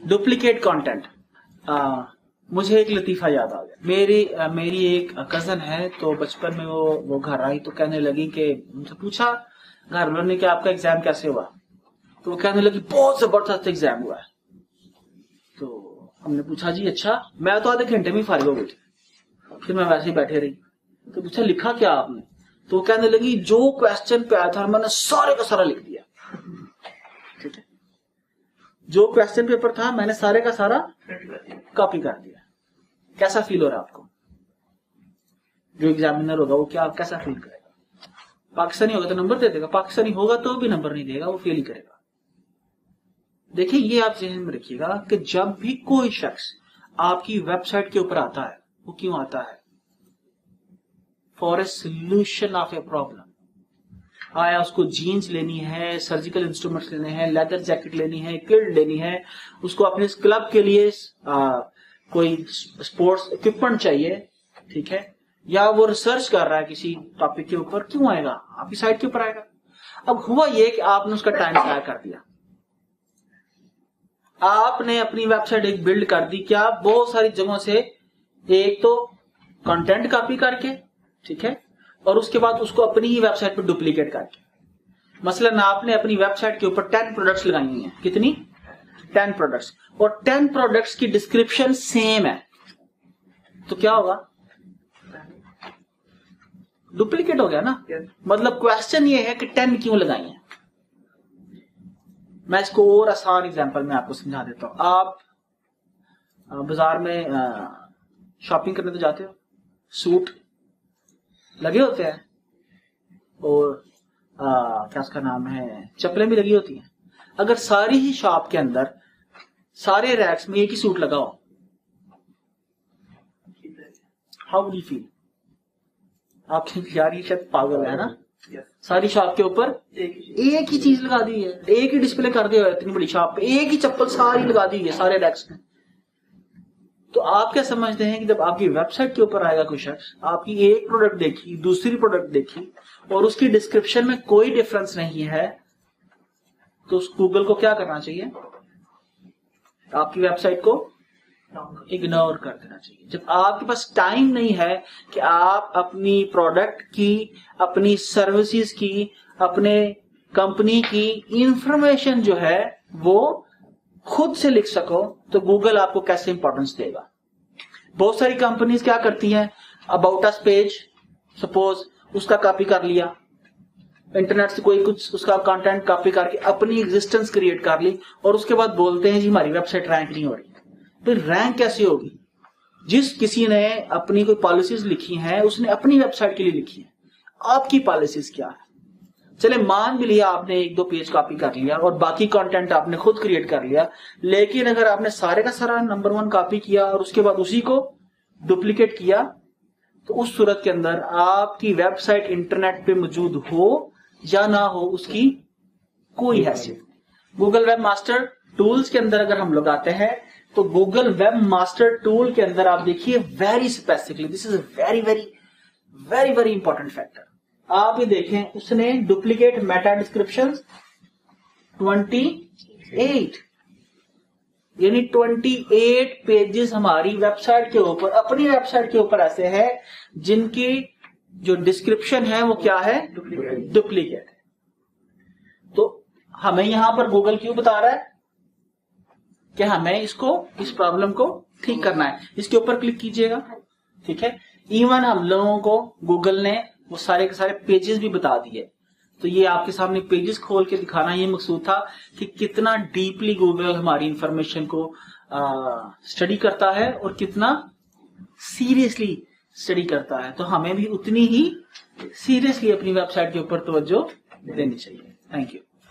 Duplicate content. मुझे एक लतीफा याद आ गया। मेरी एक कजन है, तो बचपन में वो घर आई तो कहने लगी कि मुझसे पूछा घर वालों ने कि आपका एग्जाम कैसे हुआ, तो वो कहने लगी बहुत जबरदस्त एग्जाम हुआ है। तो हमने पूछा जी अच्छा, मैं तो आधे घंटे में फारिग हो गई थी, फिर मैं वैसे ही बैठे रही। तो पूछा लिखा क्या आपने, तो वो कहने लगी जो क्वेश्चन पे आया था मैंने सारे का सारा लिख दिया। ठीक है, जो क्वेश्चन पेपर था मैंने सारे का सारा कॉपी कर दिया। कैसा फील हो रहा है आपको? जो एग्जामिनर होगा वो क्या कैसा फील करेगा? पाकिस्तानी होगा तो नंबर दे देगा, पाकिस्तानी होगा तो भी नंबर नहीं देगा, वो फेल ही करेगा। देखिए ये आप ज़हन में रखिएगा कि जब भी कोई शख्स आपकी वेबसाइट के ऊपर आता है, वो क्यों आता है? For a solution of a problem. आया उसको जीन्स लेनी है, सर्जिकल इंस्ट्रूमेंट्स लेने हैं, लेदर जैकेट लेनी है, किल्ट लेनी है, उसको अपने क्लब के लिए कोई स्पोर्ट्स इक्विपमेंट चाहिए, ठीक है, या वो रिसर्च कर रहा है किसी टॉपिक के ऊपर, क्यों आएगा? आपकी साइट के ऊपर आएगा। अब हुआ ये कि आपने उसका टाइम जाया कर दिया, आपने अपनी वेबसाइट एक बिल्ड कर दी, क्या बहुत सारी जगहों से, एक तो कंटेंट कॉपी करके, ठीक है, और उसके बाद उसको अपनी ही वेबसाइट पर डुप्लीकेट करके। मसलन आपने अपनी वेबसाइट के ऊपर 10 प्रोडक्ट्स लगाई हुई हैं, कितनी? 10 प्रोडक्ट्स, और 10 प्रोडक्ट्स की डिस्क्रिप्शन सेम है, तो क्या होगा? डुप्लीकेट हो गया ना। मतलब क्वेश्चन ये है कि 10 क्यों लगाई हैं। मैं इसको और आसान एग्जांपल में आपको समझा देता हूं। आप बाजार में शॉपिंग करने तो जाते हो, सूट लगे होते हैं और क्या उसका नाम है, चप्पलें भी लगी होती हैं। अगर सारी ही शॉप के अंदर सारे रैक्स में एक ही सूट लगा हो, हाउ विल यू फील? आप यार ये शायद पागल है ना, सारी शॉप के ऊपर एक ही चीज लगा दी है, एक ही डिस्प्ले कर दिया है, इतनी बड़ी शॉप पे एक ही चप्पल सारी लगा दी है सारे रैक्स में। तो आप क्या समझते हैं कि जब आपकी वेबसाइट के ऊपर आएगा कोई शख्स, आपकी एक प्रोडक्ट देखी, दूसरी प्रोडक्ट देखी और उसकी डिस्क्रिप्शन में कोई डिफरेंस नहीं है, तो उस गूगल को क्या करना चाहिए? आपकी वेबसाइट को इग्नोर कर देना चाहिए। जब आपके पास टाइम नहीं है कि आप अपनी प्रोडक्ट की, अपनी सर्विसेज की, अपने कंपनी की इंफॉर्मेशन जो है वो खुद से लिख सको, तो गूगल आपको कैसे इंपॉर्टेंस देगा? बहुत सारी कंपनीज क्या करती हैं, अबाउट अस पेज सपोज उसका कॉपी कर लिया, इंटरनेट से कोई कुछ उसका कंटेंट कॉपी करके अपनी एग्जिस्टेंस क्रिएट कर ली, और उसके बाद बोलते हैं जी हमारी वेबसाइट रैंक नहीं हो रही। फिर रैंक कैसे होगी? जिस किसी ने अपनी कोई पॉलिसीज लिखी हैं उसने अपनी वेबसाइट के लिए लिखी है, आपकी पॉलिसीज क्या है? चले मान भी लिया आपने 1-2 पेज कॉपी कर लिया और बाकी कंटेंट आपने खुद क्रिएट कर लिया, लेकिन अगर आपने सारे का सारा नंबर 1 कॉपी किया और उसके बाद उसी को डुप्लीकेट किया, तो उस सूरत के अंदर आपकी वेबसाइट इंटरनेट पे मौजूद हो या ना हो उसकी कोई हैसियत। गूगल वेब मास्टर टूल्स के अंदर अगर हम लोग आते हैं तो गूगल वेब मास्टर टूल के अंदर आप देखिए very specifically, this is very very very very important factor. आप ये देखें, उसने डुप्लीकेट मेटा डिस्क्रिप्शन 28, यानी 28 पेजेस हमारी वेबसाइट के ऊपर, अपनी वेबसाइट के ऊपर ऐसे हैं जिनकी जो डिस्क्रिप्शन है वो क्या है? डुप्लीकेट है। तो हमें यहां पर गूगल क्यों बता रहा है कि हमें इस प्रॉब्लम को ठीक करना है? इसके ऊपर क्लिक कीजिएगा, ठीक है। इवन हम लोगों को गूगल ने वो सारे के सारे पेजेस भी बता दिए, तो ये आपके सामने पेजेस खोल के दिखाना ये मकसूद था कि कितना डीपली गूगल हमारी इंफॉर्मेशन को स्टडी करता है और कितना सीरियसली स्टडी करता है। तो हमें भी उतनी ही सीरियसली अपनी वेबसाइट के ऊपर तवज्जो देनी चाहिए। Thank you.